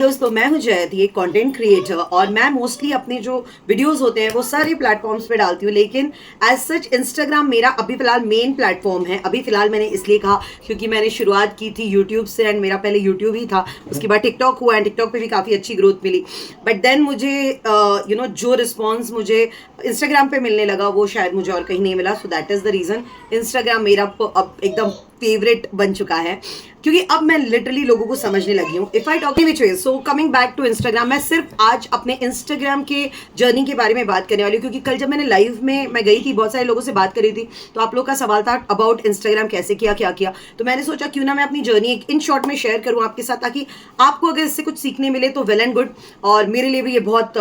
दोस्तों मैं हूं जयति, एक कंटेंट क्रिएटर, और मैं मोस्टली अपने जो वीडियोस होते हैं वो सारे प्लेटफॉर्म्स पे डालती हूँ। लेकिन एज सच इंस्टाग्राम मेरा अभी फिलहाल मेन प्लेटफॉर्म है। अभी फिलहाल मैंने इसलिए कहा क्योंकि मैंने शुरुआत की थी यूट्यूब से, एंड मेरा पहले यूट्यूब ही था, उसके बाद टिकटॉक हुआ, एंड टिकटॉक पे भी काफ़ी अच्छी ग्रोथ मिली। बट देन मुझे जो रिस्पॉन्स मुझे इंस्टाग्राम पे मिलने लगा वो शायद मुझे और कहीं नहीं मिला। So that is the reason Instagram मेरा अब एकदम फेवरेट बन चुका है, क्योंकि अब मैं लिटरली लोगों को समझने लगी हूँ। If I talk which way, so coming back to Instagram, मैं सिर्फ आज अपने इंस्टाग्राम के जर्नी के बारे में बात करने वाली हूँ। क्योंकि कल जब मैंने लाइव में मैं गई थी, बहुत सारे लोगों से बात करी थी, तो आप लोग का सवाल था अबाउट इंस्टाग्राम, कैसे किया, क्या किया। तो मैंने सोचा क्यों ना मैं अपनी जर्नी इन शॉर्ट में शेयर करूँ आपके साथ, ताकि आपको अगर इससे कुछ सीखने मिले तो वेल एंड गुड, और मेरे लिए भी ये बहुत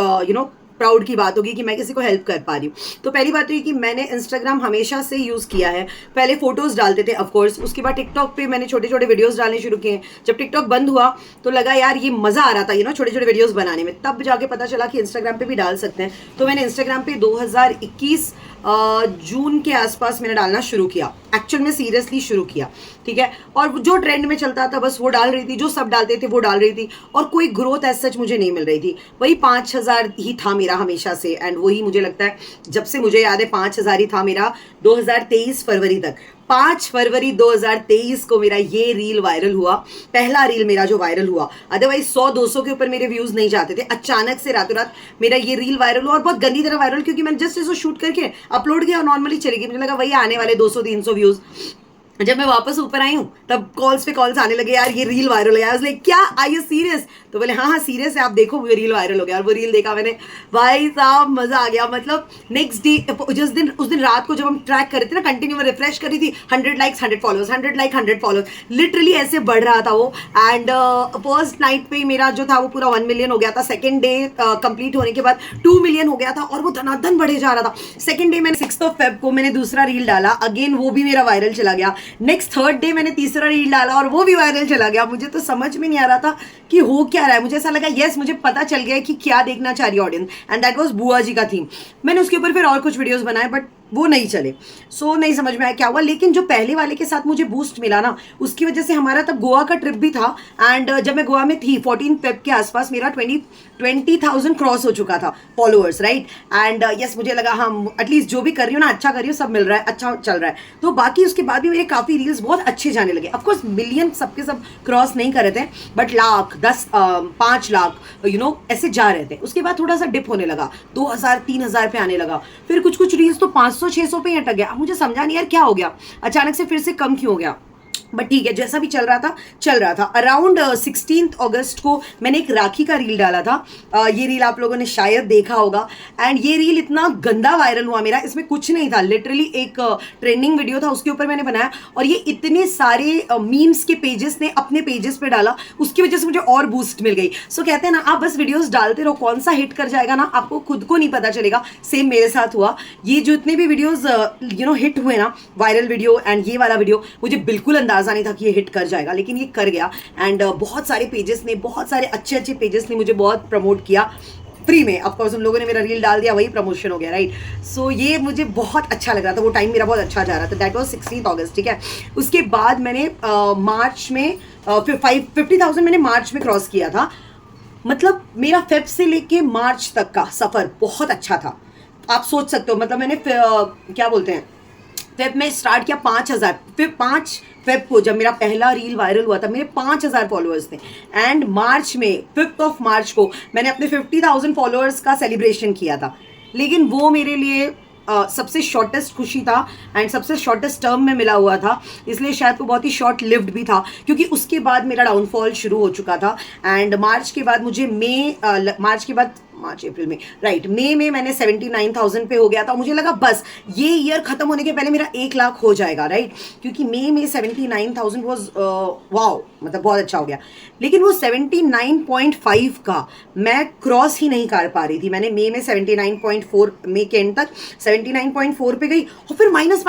प्राउड की बात होगी कि मैं किसी को हेल्प कर पा रही हूँ। तो पहली बात तो ये कि मैंने इंस्टाग्राम हमेशा से यूज़ किया है। पहले फोटोज़ डालते थे ऑफकोर्स, उसके बाद टिकटॉक पे मैंने छोटे छोटे वीडियोस डालने शुरू किए। जब टिकटॉक बंद हुआ तो लगा यार ये मज़ा आ रहा था छोटे छोटे वीडियोस बनाने में, तब जाके पता चला कि इंस्टाग्राम पे भी डाल सकते हैं। तो मैंने इंस्टाग्राम पे 2021 जून के आसपास मैंने डालना शुरू किया, एक्चुअल में सीरियसली शुरू किया, ठीक है। और जो ट्रेंड में चलता था बस वो डाल रही थी, जो सब डालते थे वो डाल रही थी, और कोई ग्रोथ एज सच मुझे नहीं मिल रही थी। वही 5,000 ही था मेरा हमेशा से, एंड वही मुझे लगता है जब से मुझे याद है 5,000 ही था मेरा 2023 फरवरी तक। 5 फरवरी 2023 को मेरा ये रील वायरल हुआ, पहला रील मेरा जो वायरल हुआ। अदरवाइज 100-200 के ऊपर मेरे व्यूज नहीं जाते थे। अचानक से रातों रात मेरा ये रील वायरल हुआ, और बहुत गंदी तरह वायरल, क्योंकि मैंने जस्ट इसको शूट करके अपलोड किया और नॉर्मली चली गई। मुझे लगा वही आने वाले 200-300 व्यूज। जब मैं वापस ऊपर आई हूँ तब कॉल्स पे कॉल्स आने लगे, यार ये रील वायरल हो गया। लाइक क्या, आर यू सीरियस? तो बोले हाँ सीरियस है, आप देखो वो रील वायरल हो गया। और वो रील देखा मैंने, भाई साहब मजा आ गया। मतलब नेक्स्ट डे, उस दिन रात को जब हम ट्रैक कर रहे थे ना, कंटिन्यू में रिफ्रेश करी थी, 100 likes 100 followers, 100 like 100 followers, literally ऐसे बढ़ रहा था वो। एंड फर्स्ट नाइट पे मेरा जो था वो पूरा 1 मिलियन हो गया था। सेकेंड डे कंप्लीट होने के बाद 2 मिलियन हो गया था, और वो धनाधन बढ़े जा रहा था। सेकेंड डे मैंने 6 फेब को मैंने दूसरा रील डाला, अगेन वो भी मेरा वायरल चला गया। नेक्स्ट थर्ड डे मैंने तीसरा रील डाला और वो भी वायरल चला गया। मुझे तो समझ में नहीं आ रहा था कि हो क्या रहा है। मुझे ऐसा लगा यस मुझे पता चल गया कि क्या देखना चाह रही है ऑडियंस, एंड दैट वाज बुआ जी का थीम। मैंने उसके ऊपर फिर और कुछ वीडियोस बनाए, बट वो नहीं चले। सो नहीं समझ में आया क्या हुआ। लेकिन जो पहले वाले के साथ मुझे बूस्ट मिला ना, उसकी वजह से हमारा तब गोवा का ट्रिप भी था, एंड जब मैं गोवा में थी 14 फेब के आसपास मेरा 20,000 क्रॉस हो चुका था फॉलोअर्स, राइट। एंड यस मुझे लगा हाँ एटलीस्ट जो भी कर रही हूँ ना, अच्छा कर रही हूँ, सब मिल रहा है, अच्छा चल रहा है। तो बाकी उसके बाद भी मेरे काफ़ी रील्स बहुत अच्छे जाने लगे। ऑफकोर्स मिलियन सबके सब क्रॉस नहीं कर रहे थे, बट लाख 5 लाख ऐसे जा रहे थे। उसके बाद थोड़ा सा डिप होने लगा, 2,000-3,000 पे आने लगा। फिर कुछ रील्स तो 500-600 पे ही अटक गया। अब मुझे समझा नहीं यार क्या हो गया, अचानक से फिर से कम क्यों हो गया। बट ठीक है, जैसा भी चल रहा था। अराउंड 16 अगस्त को मैंने एक राखी का रील डाला था। ये रील आप लोगों ने शायद देखा होगा, एंड ये रील इतना गंदा वायरल हुआ मेरा। इसमें कुछ नहीं था, लिटरली एक ट्रेंडिंग वीडियो था, उसके ऊपर मैंने बनाया, और ये इतने सारे मीम्स के पेजेस ने अपने पेजेस पे डाला, उसकी वजह से मुझे और बूस्ट मिल गई। सो कहते हैं ना, आप बस वीडियोस डालते रहो, कौन सा हिट कर जाएगा ना आपको खुद को नहीं पता चलेगा। सेम मेरे साथ हुआ। ये जितने भी वीडियोस हिट हुए ना, वायरल वीडियो एंड ये वाला वीडियो, मुझे बिल्कुल अंदाजा नहीं था कि ये हिट कर जाएगा, लेकिन ये कर गया। एंड बहुत सारे पेजेस ने, बहुत सारे अच्छे पेजेस ने मुझे बहुत प्रमोट किया फ्री में। ऑफकोर्स उन लोगों ने मेरा रील डाल दिया, वही प्रमोशन हो गया, राइट। सो ये मुझे बहुत अच्छा लग रहा था, वो टाइम मेरा बहुत अच्छा जा रहा था। दैट वाज 16 अगस्त, ठीक है। उसके बाद मैंने मार्च में 50,000 मैंने मार्च में क्रॉस किया था। मतलब मेरा फेब से लेके मार्च तक का सफ़र बहुत अच्छा था, आप सोच सकते हो। मतलब मैंने क्या बोलते हैं, फेब में स्टार्ट किया 5,000, फिर 5 फेब को जब मेरा पहला रील वायरल हुआ था मेरे 5,000 फॉलोअर्स थे। एंड मार्च में 5 मार्च को मैंने अपने 50,000 फॉलोअर्स का सेलिब्रेशन किया था। लेकिन वो मेरे लिए सबसे शॉर्टेस्ट खुशी था, एंड सबसे शॉर्टेस्ट टर्म में मिला हुआ था, इसलिए शायद वो बहुत ही शॉर्ट लिव्ड भी था, क्योंकि उसके बाद मेरा डाउनफॉल शुरू हो चुका था। एंड मार्च के बाद मुझे मार्च अप्रैल में, राइट, मई में मैंने 79,000 पे हो गया था। मुझे लगा बस ये ईयर खत्म होने के पहले मेरा 1 लाख हो जाएगा, राइट, क्योंकि मई में 79,000 वॉज वाओ, मतलब बहुत अच्छा हो गया। लेकिन वो 79.5 का मैं क्रॉस ही नहीं कर पा रही थी। मैंने मई में 79.4, मई के एंड तक 79.4 पे गई, और फिर माइनस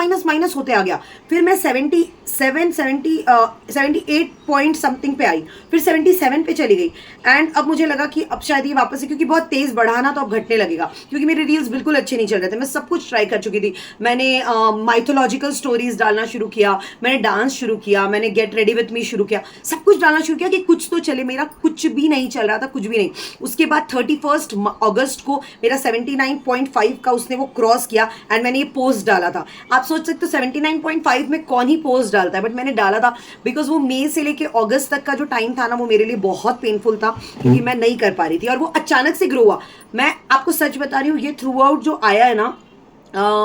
होते आ गया। फिर मैं 78 पॉइंट समथिंग पे आई, फिर 77 पे चली गई। एंड अब मुझे लगा कि अब शायद ये वापस से, क्योंकि बहुत तेज बढ़ा ना तो अब घटने लगेगा, क्योंकि मेरे रील्स बिल्कुल अच्छे नहीं चल रहे थे। मैं सब कुछ ट्राई कर चुकी थी। मैंने माइथोलॉजिकल स्टोरीज डालना शुरू किया, मैंने डांस शुरू किया, मैंने गेट रेडी विथ मी शुरू किया, सब कुछ डालना शुरू किया कि कुछ तो चले, मेरा कुछ भी नहीं चल रहा था, कुछ भी नहीं। उसके बाद 31 अगस्त को मेरा 79.5 का उसने वो क्रॉस किया एंड मैंने ये पोस्ट डाला था। आप सोच सकते हो 79.5 में कौन ही पोस्ट डालता है, बट मैंने डाला था बिकॉज वो मई से लेके अगस्त तक का जो टाइम था ना, वो मेरे लिए बहुत पेनफुल था क्योंकि मैं नहीं कर पा रही थी और वो अचानक से ग्रो हुआ। मैं आपको सच बता रही हूँ, ये थ्रू आउट जो आया है ना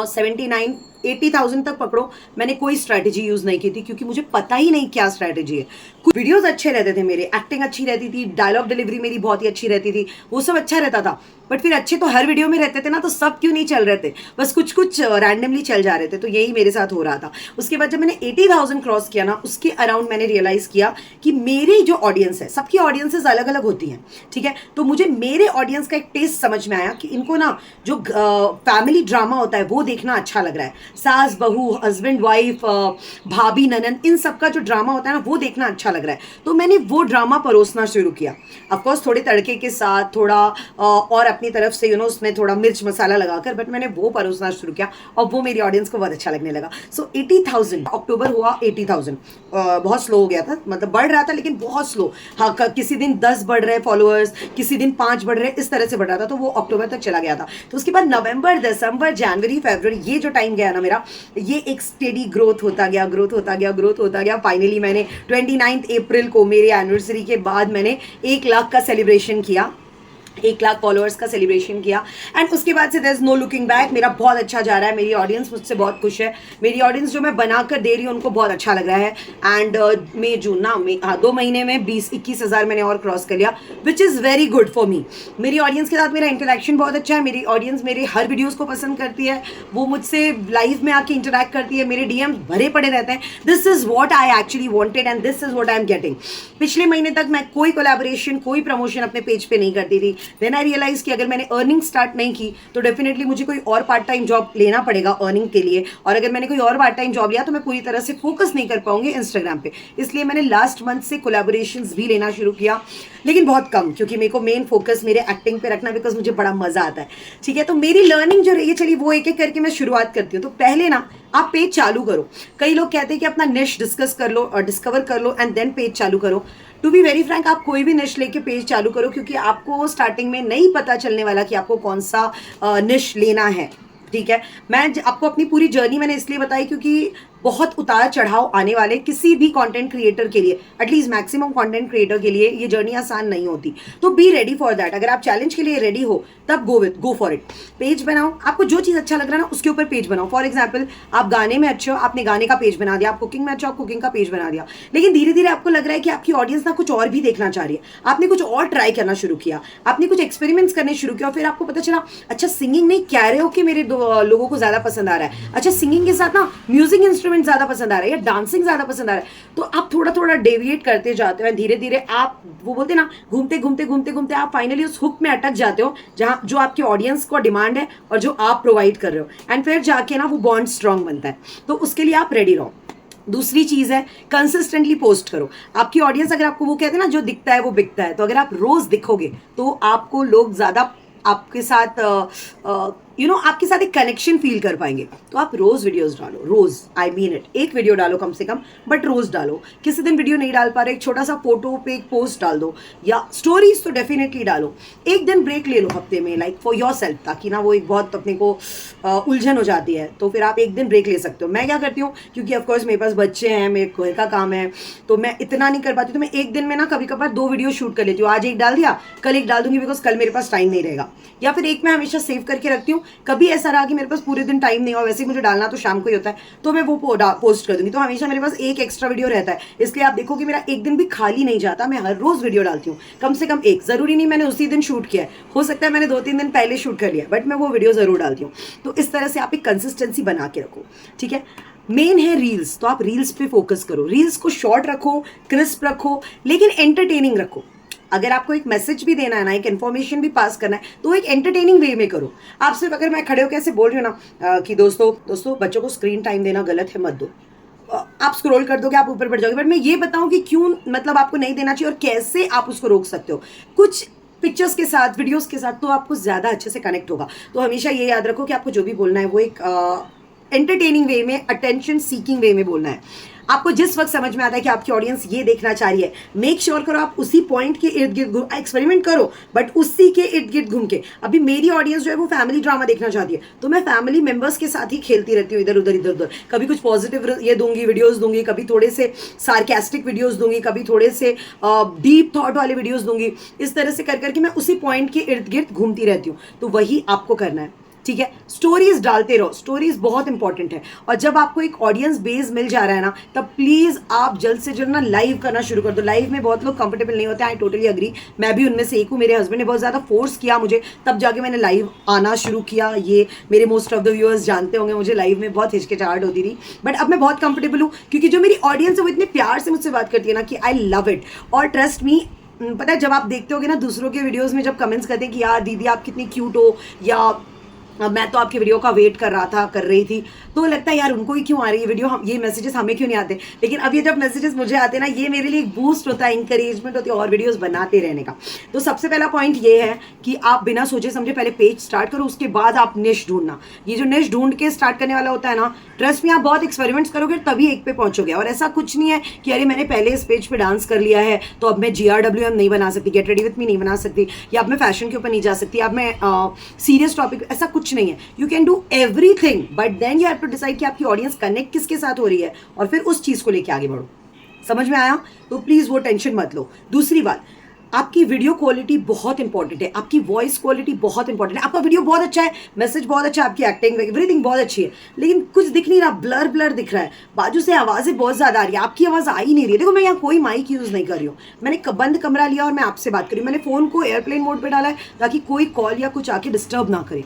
79-80,000 तक पकड़ो, मैंने कोई स्ट्रैटेजी यूज नहीं की थी क्योंकि मुझे पता ही नहीं क्या स्ट्रैटेजी है। कुछ वीडियोस अच्छे रहते थे मेरे, एक्टिंग अच्छी रहती थी, डायलॉग डिलीवरी मेरी बहुत ही अच्छी रहती थी, वो सब अच्छा रहता था, बट फिर अच्छे तो हर वीडियो में रहते थे ना, तो सब क्यों नहीं चल रहे थे, बस कुछ कुछ रैंडमली चल जा रहे थे। तो यही मेरे साथ हो रहा था। उसके बाद जब मैंने 80,000 क्रॉस किया ना, उसके अराउंड मैंने रियलाइज किया कि मेरी जो ऑडियंस है, सबकी ऑडियंसेस अलग अलग होती हैं, ठीक है। तो मुझे मेरे ऑडियंस का एक टेस्ट समझ में आया कि इनको ना जो फैमिली ड्रामा होता है वो देखना अच्छा लग रहा है, सास बहू, हस्बैंड वाइफ, भाभी ननन, इन सब का जो ड्रामा होता है ना वो देखना अच्छा लग रहा है। तो मैंने वो ड्रामा परोसना शुरू किया, ऑफकोर्स थोड़े तड़के के साथ, थोड़ा और अपनी तरफ से उसमें थोड़ा मिर्च मसाला लगाकर, बट मैंने वो परोसना शुरू किया और वो मेरी ऑडियंस को बहुत अच्छा लगने लगा। सो 80,000 अक्टूबर हुआ, 80,000 बहुत स्लो हो गया था, मतलब बढ़ रहा था लेकिन बहुत स्लो। हाँ, किसी दिन 10 बढ़ रहे फॉलोअर्स, किसी दिन 5 बढ़ रहे, इस तरह से बढ़ रहा था। तो वो अक्टूबर तक चला गया था। तो उसके बाद नवंबर, दिसंबर, जनवरी, फरवरी, ये जो टाइम गया ना मेरा, ये एक स्टेडी ग्रोथ होता गया, ग्रोथ होता गया, ग्रोथ होता गया। फाइनली मैंने 29 अप्रैल को मेरे एनिवर्सरी के बाद मैंने 1 लाख का सेलिब्रेशन किया, 1 लाख फॉलोअर्स का सेलिब्रेशन किया एंड उसके बाद से there is no looking back. मेरा बहुत अच्छा जा रहा है, मेरी ऑडियंस मुझसे बहुत खुश है, मेरी ऑडियंस जो मैं बनाकर दे रही हूँ उनको बहुत अच्छा लग रहा है। एंड मई जून ना, 2 महीने में 20-21 हज़ार मैंने और क्रॉस कर लिया, which is very good for me. मेरी ऑडियंस के साथ मेरा इंटरेक्शन बहुत अच्छा है, मेरी ऑडियंस मेरे हर वीडियोज़ को पसंद करती है, वो मुझसे लाइव में आके इंटरेक्ट करती है, मेरे डीएम भरे पड़े रहते हैं। This is what I actually wanted and this is what I am getting. पिछले महीने तक मैं कोई कोलैबोरेशन, कोई प्रमोशन अपने पेज पे नहीं करती थी। देन आई रियलाइज कि अगर मैंने अर्निंग स्टार्ट नहीं की तो डेफिनेटली मुझे कोई और पार्ट टाइम जॉब लेना पड़ेगा अर्निंग के लिए, और अगर मैंने कोई और पार्ट टाइम जॉब लिया तो मैं पूरी तरह से फोकस नहीं कर पाऊंगी इंस्टाग्राम पे। इसलिए मैंने लास्ट मंथ से कोलैबोरेशंस भी लेना शुरू किया, लेकिन बहुत कम, क्योंकि मेरे को मेन फोकस मेरे एक्टिंग पे रखना, बिकॉज मुझे बड़ा मजा आता है, ठीक है। तो मेरी लर्निंग जो रही है, चलिए वो एक एक करके मैं शुरुआत करती हूँ। तो पहले ना आप पेज चालू करो। कई लोग कहते हैं कि अपना निश डिस्कस कर लो और डिस्कवर कर लो एंड देन पेज चालू करो। टू बी वेरी फ्रैंक, आप कोई भी निश लेके पेज चालू करो, क्योंकि आपको स्टार्टिंग में नहीं पता चलने वाला कि आपको कौन सा निश लेना है, ठीक है। मैं आपको अपनी पूरी जर्नी मैंने इसलिए बताई क्योंकि बहुत उतार चढ़ाव आने वाले किसी भी कंटेंट क्रिएटर के लिए, एटलीस्ट मैक्सिमम कंटेंट क्रिएटर के लिए ये जर्नी आसान नहीं होती। तो बी रेडी फॉर दैट। अगर आप चैलेंज के लिए रेडी हो तब गो फॉर इट। पेज बनाओ, आपको जो चीज़ अच्छा लग रहा है ना उसके ऊपर पेज बनाओ। फॉर एग्जाम्पल, आप गाने में अच्छे हो, आपने गाने का पेज बना दिया, आप कुकिंग में अच्छे हो, आप कुकिंग का पेज बना दिया, लेकिन धीरे धीरे आपको लग रहा है कि आपकी ऑडियंस ना कुछ और भी देखना चाह रही है, आपने कुछ और ट्राई करना शुरू किया, आपने कुछ एक्सपेरिमेंट्स करने शुरू किया, और फिर आपको पता चला अच्छा सिंगिंग नहीं, कैरेओके मेरे लोगों को ज़्यादा पसंद आ रहा है, अच्छा सिंगिंग के साथ ना म्यूजिक इंस्ट्रूमेंट ज़्यादा पसंद आ रहा है, डांसिंग ज्यादा पसंद आ रहा है। तो आप थोड़ा थोड़ा डेविएट करते जाते हो, धीरे धीरे आप, वो बोलते हैं ना, घूमते घूमते घूमते घूमते आप फाइनली उस हुक में अटक जाते हो जहां जो आपके ऑडियंस को डिमांड है और जो आप प्रोवाइड कर रहे हो, एंड फिर जाके ना वो बॉन्ड स्ट्रांग बनता है। तो उसके लिए आप रेडी रहो। दूसरी चीज है, कंसिस्टेंटली पोस्ट करो। आपकी ऑडियंस, अगर आपको वो कहते हैं ना जो दिखता है वो बिकता है, तो अगर आप रोज दिखोगे तो आपको लोग ज्यादा आपके साथ आपके साथ एक कनेक्शन फील कर पाएंगे। तो आप रोज वीडियोस डालो, रोज, आई मीन इट, एक वीडियो डालो कम से कम, बट रोज डालो। किसी दिन वीडियो नहीं डाल पा रहे, एक छोटा सा फोटो पे एक पोस्ट डाल दो, या स्टोरीज तो डेफिनेटली डालो। एक दिन ब्रेक ले लो हफ्ते में, लाइक फॉर योर सेल्फ, ताकि ना वो एक बहुत अपने को उलझन हो जाती है, तो फिर आप एक दिन ब्रेक ले सकते हो। मैं क्या करती हूँ, क्योंकि ऑफकोर्स मेरे पास बच्चे हैं, मेरे घर का काम है, तो मैं इतना नहीं कर पाती, तो मैं एक दिन में ना कभी कभार 2 वीडियो शूट कर लेती हूँ। आज एक डाल दिया, कल एक डाल दूंगी, बिकॉज कल मेरे पास टाइम नहीं रहेगा, या फिर एक मैं हमेशा सेव करके रखती हूँ। कभी ऐसा रहा कि मेरे पास पूरे दिन टाइम नहीं हो, वैसे ही मुझे डालना तो शाम को ही होता है, तो मैं वो पोस्ट कर दूंगी। तो हमेशा मेरे पास एक एक्स्ट्रा वीडियो रहता है, इसलिए आप देखो कि मेरा एक दिन भी खाली नहीं जाता, मैं हर रोज वीडियो डालती हूँ, कम से कम एक। जरूरी नहीं मैंने उसी दिन शूट किया है, हो सकता है मैंने 2-3 दिन पहले शूट कर लिया, बट मैं वो वीडियो जरूर डालती हूँ। तो इस तरह से आप एक कंसिस्टेंसी बना के रखो, ठीक है। मेन है रील्स, तो आप रील्स पे फोकस करो। रील्स को शॉर्ट रखो, क्रिस्प रखो, लेकिन एंटरटेनिंग रखो। अगर आपको एक मैसेज भी देना है ना, एक इन्फॉर्मेशन भी पास करना है, तो एक एंटरटेनिंग वे में करो। आप सिर्फ, अगर मैं खड़े होकर ऐसे बोल रही हूँ ना कि दोस्तों बच्चों को स्क्रीन टाइम देना गलत है, मत दो, आप स्क्रॉल कर दोगे, आप ऊपर बढ़ जाओगे, बट मैं ये बताऊं कि क्यों, मतलब आपको नहीं देना चाहिए और कैसे आप उसको रोक सकते हो। कुछ पिक्चर्स के साथ, वीडियोस के साथ, तो आपको ज्यादा अच्छे से कनेक्ट होगा। तो हमेशा ये याद रखो कि आपको जो भी बोलना है वो एक एंटरटेनिंग वे में, अटेंशन सीकिंग वे में बोलना है। आपको जिस वक्त समझ में आता है कि आपकी ऑडियंस ये देखना चाह रही है, मेक श्योर करो आप उसी पॉइंट के इर्द गिर्द एक्सपेरिमेंट करो, बट उसी के इर्द गिर्द घूम के। अभी मेरी ऑडियंस जो है वो फैमिली ड्रामा देखना चाहती है, तो मैं फैमिली मेंबर्स के साथ ही खेलती रहती हूँ इधर उधर इधर उधर। कभी कुछ पॉजिटिव ये दूंगी, वीडियोस दूंगी, कभी थोड़े से सार्केस्टिक वीडियोस दूंगी, कभी थोड़े से डीप थॉट वाले वीडियोस दूंगी। इस तरह से कर करके मैं उसी पॉइंट के इर्द गिर्द घूमती रहती हूँ। तो वही आपको करना है, ठीक है। स्टोरीज डालते रहो, स्टोरीज बहुत इंपॉर्टेंट है। और जब आपको एक ऑडियंस बेस मिल जा रहा है ना, तब प्लीज आप जल्द से जल्द ना लाइव करना शुरू कर दो। लाइव में बहुत लोग कंफर्टेबल नहीं होते, आई टोटली अग्री, मैं भी उनमें से एक हूँ। मेरे हस्बैंड ने बहुत ज़्यादा फोर्स किया मुझे, तब जाके मैंने लाइव आना शुरू किया। ये मेरे मोस्ट ऑफ द व्यूअर्स जानते होंगे, मुझे लाइव में बहुत हिचकिचाहट होती थी, बट अब मैं बहुत कंफर्टेबल हूँ, क्योंकि जो मेरी ऑडियंस है वो इतने प्यार से मुझसे बात करती है ना कि आई लव इट। और ट्रस्ट मी, पता है जब आप देखते होगे ना दूसरों के वीडियोस में जब कमेंट्स करते हैं कि यार दीदी आप कितनी क्यूट हो, या मैं तो आपकी वीडियो का वेट कर रहा था, कर रही थी, तो लगता है यार उनको ही क्यों आ रही है वीडियो, हम ये मैसेजेस हमें क्यों नहीं आते। लेकिन अब ये जब मैसेजेस मुझे आते हैं ना, ये मेरे लिए एक बूस्ट होता है, इंकरेजमेंट होती है और वीडियोस बनाते रहने का। तो सबसे पहला पॉइंट ये है कि आप बिना सोचे समझे पहले पेज स्टार्ट करो, उसके बाद आप निश ढूंढना। ये जो निश ढूंढ के स्टार्ट करने वाला होता है ना, ट्रस्ट में आप बहुत एक्सपेरिमेंट्स करोगे तभी एक पे पहुंचोगे। और ऐसा कुछ नहीं है कि अरे मैंने पहले इस पेज पे डांस कर लिया है तो अब मैं GRWM नहीं बना सकती, गेट रेडी विथ मी नहीं बना सकती, या अब मैं फैशन के ऊपर नहीं जा सकती, अब मैं सीरियस टॉपिक, ऐसा कुछ नहीं है। You can do everything, but then you have to decide कि आपकी ऑडियंस कनेक्ट किसके साथ हो रही है, और फिर उस चीज को लेके आगे बढ़ो। समझ में आया? तो प्लीज वो टेंशन मत लो। दूसरी बात, आपकी वीडियो क्वालिटी बहुत इंपॉर्टेंट है, आपकी वॉइस क्वालिटी बहुत इंपॉर्टेंट है। आपका वीडियो बहुत अच्छा है, मैसेज बहुत अच्छा है, आपकी एक्टिंग एवरीथिंग बहुत अच्छी है, लेकिन कुछ दिख नहीं रहा, ब्लर ब्लर दिख रहा है, बाजू से आवाज़ें बहुत ज़्यादा आ रही है, आपकी आवाज़ आ ही नहीं रही है। देखो मैं यहाँ कोई माइक यूज़ नहीं कर रही हूँ, मैंने बंद कमरा लिया और मैं आपसे बात करी, मैंने फ़ोन को एयरप्लेन मोड पर डाला है ताकि कोई कॉल या कुछ आके डिस्टर्ब ना करे।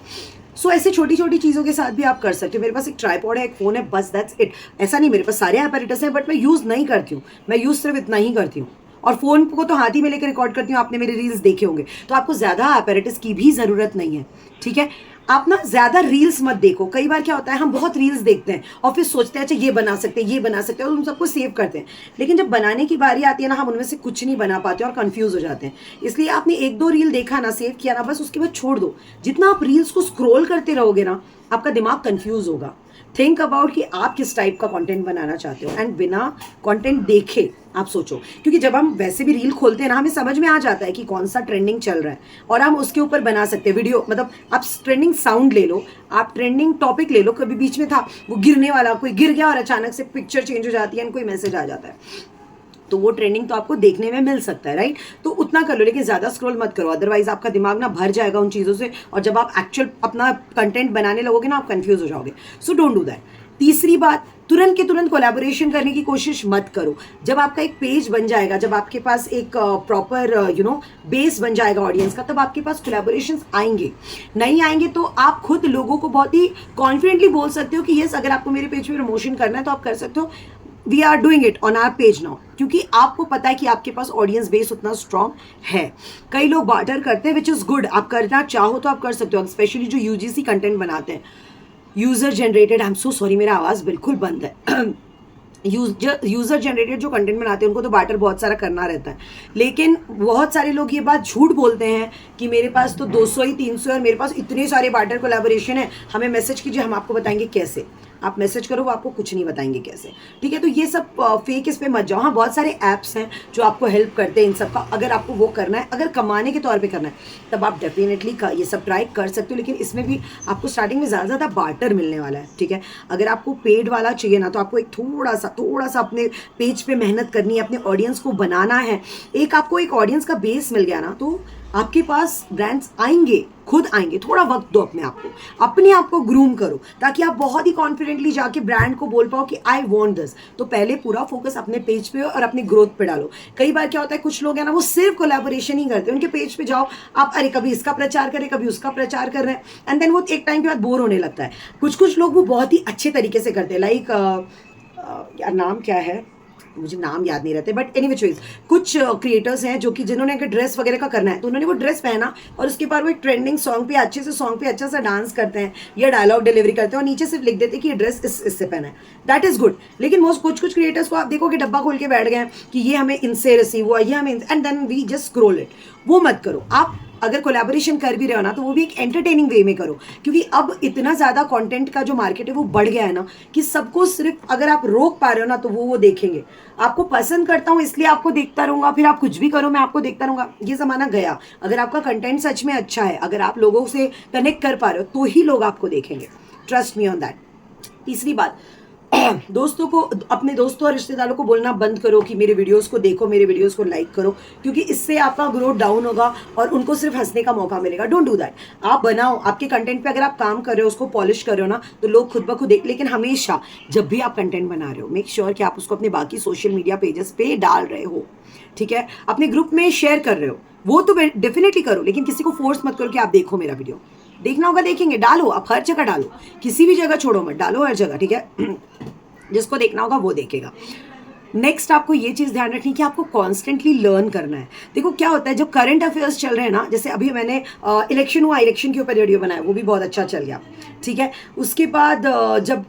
सो ऐसे छोटी छोटी चीज़ों के साथ भी आप कर सकते हो। मेरे पास एक ट्राइपॉड है, एक फ़ोन है, बस दैट्स इट। ऐसा नहीं मेरे पास सारे एपरेटस हैं, बट मैं यूज़ नहीं करती हूँ, मैं यूज़ सिर्फ इतना ही करती हूँ। और फ़ोन को तो हाथ ही में लेकर रिकॉर्ड करती हूँ, आपने मेरे रील्स देखे होंगे, तो आपको ज़्यादा एपरेटस की भी ज़रूरत नहीं है, ठीक है। आप ना ज़्यादा रील्स मत देखो। कई बार क्या होता है, हम बहुत रील्स देखते हैं और फिर सोचते हैं अच्छा ये बना सकते हैं, ये बना सकते हैं, और उन सबको सेव करते हैं, लेकिन जब बनाने की बारी आती है ना, हम उनमें से कुछ नहीं बना पाते और कंफ्यूज हो जाते हैं। इसलिए आपने एक दो रील देखा ना, सेव किया ना, बस उसके बाद छोड़ दो। जितना आप रील्स को स्क्रॉल करते रहोगे ना, आपका दिमाग कंफ्यूज होगा। थिंक अबाउट कि आप किस टाइप का कंटेंट बनाना चाहते हो, एंड बिना कंटेंट देखे आप सोचो, क्योंकि जब हम वैसे भी रील खोलते हैं ना, हमें समझ में आ जाता है कि कौन सा ट्रेंडिंग चल रहा है और हम उसके ऊपर बना सकते हैं वीडियो। मतलब आप ट्रेंडिंग साउंड ले लो, आप ट्रेंडिंग टॉपिक ले लो, कभी बीच में था वो गिरने वाला, कोई गिर गया और अचानक से पिक्चर चेंज हो जाती है एंड कोई मैसेज आ जाता है, तो वो ट्रेंडिंग तो आपको देखने में मिल सकता है, राइट। तो उतना कर लो, लेकिन ज़्यादा स्क्रॉल मत करो, अदरवाइज आपका दिमाग ना भर जाएगा उन चीज़ों से, और जब आप एक्चुअल अपना कंटेंट बनाने लगोगे ना, आप कंफ्यूज हो जाओगे। So don't do that. तीसरी बात, तुरंत के तुरंत कोलैबोरेशन करने की कोशिश मत करो। जब आपका एक पेज बन जाएगा, जब आपके पास एक प्रॉपर बेस बन जाएगा ऑडियंस का, तब आपके पास कोलैबोरेशंस आएंगे। नहीं आएंगे तो आप खुद लोगों को बहुत ही कॉन्फिडेंटली बोल सकते हो कि यस, अगर आपको मेरे पेज पे प्रमोशन करना है तो आप कर सकते हो, we are doing it on our page now, क्योंकि आपको पता है कि आपके पास ऑडियंस बेस उतना स्ट्रांग है। कई लोग बार्टर करते हैं, विच इज़ गुड, आप करना चाहो तो आप कर सकते हो, स्पेशली जो UGC कंटेंट बनाते हैं, user generated, I am so sorry मेरा आवाज़ बिल्कुल बंद है यूज़र जनरेटेड जो कंटेंट बनाते हैं उनको तो बार्टर बहुत सारा करना रहता है, लेकिन बहुत सारे लोग ये बात झूठ बोलते हैं कि मेरे पास तो 200 ही 300 और मेरे पास इतने सारे बार्टर कोलैबोरेशन है, हमें मैसेज कीजिए, हम आपको बताएंगे कैसे। आप मैसेज करो, वो आपको कुछ नहीं बताएंगे कैसे, ठीक है। तो ये सब फेक इस पे मत जाओ। हाँ, बहुत सारे ऐप्स हैं जो आपको हेल्प करते हैं इन सब का, अगर आपको वो करना है, अगर कमाने के तौर पे करना है, तब आप डेफिनेटली ये सब ट्राई कर सकते हो, लेकिन इसमें भी आपको स्टार्टिंग में ज़्यादा बार्टर मिलने वाला है, ठीक है। अगर आपको पेड वाला चाहिए ना, तो आपको एक थोड़ा सा अपने पेज पे मेहनत करनी है, अपने ऑडियंस को बनाना है। एक आपको एक ऑडियंस का बेस मिल गया ना, तो आपके पास ब्रांड्स आएंगे, खुद आएंगे। थोड़ा वक्त दो अपने आप को ग्रूम करो, ताकि आप बहुत ही कॉन्फिडेंटली जाके ब्रांड को बोल पाओ कि आई वांट दिस। तो पहले पूरा फोकस अपने पेज पे और अपनी ग्रोथ पे डालो। कई बार क्या होता है, कुछ लोग हैं ना, वो सिर्फ कोलैबोरेशन ही करते हैं, उनके पेज पे जाओ आप, अरे कभी इसका प्रचार करें, कभी उसका प्रचार कर रहे हैं, एंड देन वो एक टाइम के बाद बोर होने लगता है। कुछ लोग वो बहुत ही अच्छे तरीके से करते हैं, लाइक यार नाम क्या है, मुझे नाम याद नहीं रहते, बट एनीवे चॉइस, कुछ क्रिएटर्स हैं जो कि जिन्होंने अगर ड्रेस वगैरह का करना है तो उन्होंने वो ड्रेस पहना और उसके बाद वो एक ट्रेंडिंग सॉन्ग पे अच्छा सा डांस करते हैं या डायलॉग डिलीवरी करते हैं और नीचे सिर्फ लिख देते हैं कि ये ड्रेस इससे पहना है। That is good. लेकिन मोस्ट कुछ क्रिएटर्स को आप देखो कि डब्बा खोल के बैठ गए कि ये हमें इनसे रिसीव हुआ, ये हमें, and then we just scroll it. वो मत करो। आप अगर कोलैबोरेशन कर भी रहे हो ना तो वो भी एक एंटरटेनिंग वे में करो, क्योंकि अब इतना ज़्यादा कंटेंट का जो मार्केट है वो बढ़ गया है ना कि सबको सिर्फ अगर आप रोक पा रहे हो ना तो वो देखेंगे। आपको पसंद करता हूँ इसलिए आपको देखता रहूँगा, फिर आप कुछ भी करो मैं आपको देखता रहूँगा, ये ज़माना गया। अगर आपका कंटेंट सच में अच्छा है, अगर आप लोगों से कनेक्ट कर पा रहे हो तो ही लोग आपको देखेंगे। Trust me on that. तीसरी बात, दोस्तों को, अपने दोस्तों और रिश्तेदारों को बोलना बंद करो कि मेरे वीडियोस को देखो, मेरे वीडियोस को लाइक करो, क्योंकि इससे आपका ग्रोथ डाउन होगा और उनको सिर्फ हंसने का मौका मिलेगा। Don't do that. आप बनाओ, आपके कंटेंट पे अगर आप काम कर रहे हो, उसको पॉलिश कर रहे हो ना, तो लोग खुद ब खुद देख। लेकिन हमेशा जब भी आप कंटेंट बना रहे हो, मेक श्योर कि आप उसको अपने बाकी सोशल मीडिया पेजेस पे डाल रहे हो, ठीक है? अपने ग्रुप में शेयर कर रहे हो, वो तो डेफिनेटली करो, लेकिन किसी को फोर्स मत करो कि आप देखो मेरा वीडियो। देखना होगा देखेंगे, डालो, आप हर जगह डालो, किसी भी जगह छोड़ो मत, डालो हर जगह, ठीक है? जिसको देखना होगा वो देखेगा। नेक्स्ट आपको ये चीज़ ध्यान रखनी कि आपको कॉन्स्टेंटली लर्न करना है। देखो क्या होता है, जो करंट अफेयर्स चल रहे हैं ना, जैसे अभी मैंने इलेक्शन हुआ, इलेक्शन के ऊपर वीडियो बनाया, वो भी बहुत अच्छा चल गया, ठीक है? उसके बाद जब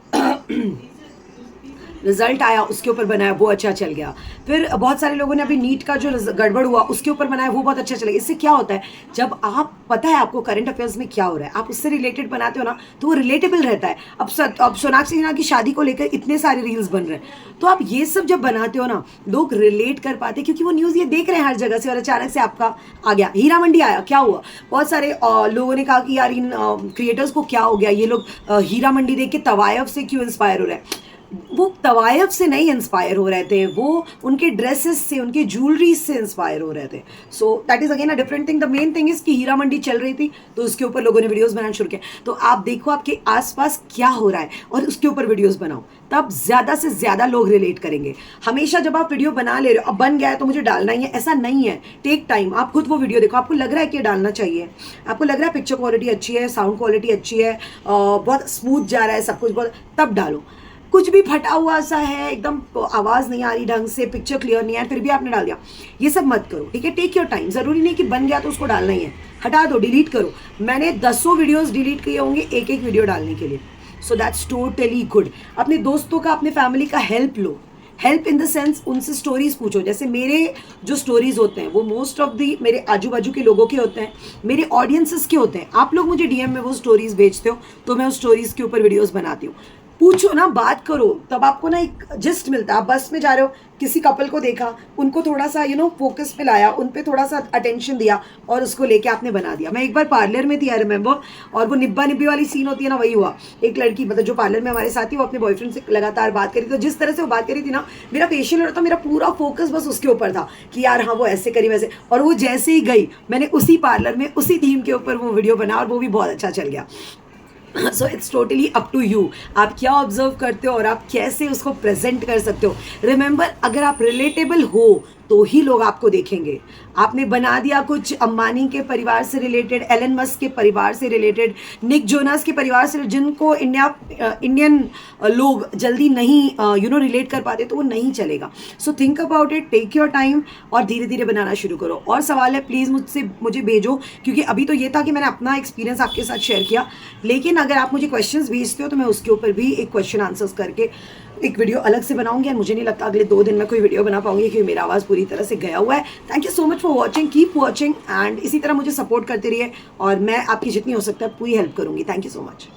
रिजल्ट आया उसके ऊपर बनाया, वो अच्छा चल गया। फिर बहुत सारे लोगों ने अभी नीट का जो गड़बड़ हुआ उसके ऊपर बनाया, वो बहुत अच्छा चलेगा। इससे क्या होता है, जब आप पता है आपको करंट अफेयर्स में क्या हो रहा है, आप उससे रिलेटेड बनाते हो ना, तो वो रिलेटेबल रहता है। अब सोनाक्षी सिन्हा की शादी को लेकर इतने सारे रील्स बन रहे हैं, तो आप ये सब जब बनाते हो ना, लोग रिलेट कर पाते, क्योंकि वो न्यूज़ ये देख रहे हैं हर जगह से, और अचानक से आपका आ गया। हीरा मंडी आया, क्या हुआ? बहुत सारे लोगों ने कहा कि यार इन क्रिएटर्स को क्या हो गया, ये लोग हीरा मंडी देख के तवायफ से क्यों इंस्पायर हो रहे हैं? वो तवायफ से नहीं इंस्पायर हो रहे थे, वो उनके ड्रेसेस से, उनके ज्वेलरी से इंस्पायर हो रहे थे। So that is again a different thing. The main thing is कि हीरा मंडी चल रही थी तो उसके ऊपर लोगों ने वीडियोस बनाना शुरू किया। तो आप देखो आपके आसपास क्या हो रहा है और उसके ऊपर वीडियोस बनाओ, तब ज़्यादा से ज़्यादा लोग रिलेट करेंगे। हमेशा जब आप वीडियो बना ले रहे हो, अब बन गया है तो मुझे डालना ही है, ऐसा नहीं है। टेक टाइम, आप खुद वो वीडियो देखो, आपको लग रहा है कि ये डालना चाहिए, आपको लग रहा है पिक्चर क्वालिटी अच्छी है, साउंड क्वालिटी अच्छी है, बहुत स्मूथ जा रहा है सब कुछ, बहुत, तब डालो। कुछ भी फटा हुआ सा है, एकदम आवाज़ नहीं आ रही ढंग से, पिक्चर क्लियर नहीं है, फिर भी आपने डाल दिया, ये सब मत करो, ठीक है? Take your time. ज़रूरी नहीं कि बन गया तो उसको डालना ही है, हटा दो, डिलीट करो। मैंने 10 वीडियोस डिलीट किए होंगे एक एक वीडियो डालने के लिए। So that's totally good. अपने दोस्तों का, अपने फैमिली का help low. Help in the sense, उनसे स्टोरीज पूछो। जैसे मेरे जो स्टोरीज होते हैं वो मोस्ट ऑफ दी मेरे आजू बाजू के लोगों के होते हैं, मेरे ऑडियंसेस के होते हैं। आप लोग मुझे डीएम में वो स्टोरीज भेजते हो तो मैं उस स्टोरीज के ऊपर वीडियोस बनाती हूँ। पूछो ना, बात करो, तब आपको ना एक जिस्ट मिलता है। आप बस में जा रहे हो, किसी कपल को देखा, उनको थोड़ा सा फोकस पे लाया, उन पे थोड़ा सा अटेंशन दिया और उसको लेके आपने बना दिया। मैं एक बार पार्लर में थी, आई रिमेंबर, और वो निब्बा निब्बी वाली सीन होती है ना, वही हुआ। एक लड़की, मतलब जो पार्लर में हमारे साथ थी, वो अपने बॉयफ्रेंड से लगातार बात करी, तो जिस तरह से वो बात करी थी ना, मेरा फेशियल हो रहा था, मेरा पूरा फोकस बस उसके ऊपर था कि यार हाँ वो ऐसे करी वैसे, और वो जैसे ही गई, मैंने उसी पार्लर में उसी थीम के ऊपर वो वीडियो बना और वो भी बहुत अच्छा चल गया। So it's totally up to you, आप क्या ऑब्जर्व करते हो और आप कैसे उसको प्रेजेंट कर सकते हो। रिमेंबर, अगर आप रिलेटेबल हो तो ही लोग आपको देखेंगे। आपने बना दिया कुछ अंबानी के परिवार से रिलेटेड, एलन मस्क के परिवार से रिलेटेड, निक जोनास के परिवार से, जिनको इंडियन लोग जल्दी नहीं रिलेट कर पाते, तो वो नहीं चलेगा। So think about it, take your time और धीरे धीरे बनाना शुरू करो। और सवाल है प्लीज़ मुझे भेजो, क्योंकि अभी तो ये था कि मैंने अपना एक्सपीरियंस आपके साथ शेयर किया, लेकिन अगर आप मुझे क्वेश्चंस भेजते हो तो मैं उसके ऊपर भी एक क्वेश्चन आंसर्स करके एक वीडियो अलग से बनाऊंगी। और मुझे नहीं लगता अगले 2 दिन में कोई वीडियो बना पाऊंगी, क्योंकि मेरा आवाज़ पूरी तरह से गया हुआ है। Thank you so much for watching, keep watching and इसी तरह मुझे सपोर्ट करते रहिए और मैं आपकी जितनी हो सकता है पूरी हेल्प करूंगी। Thank you so much.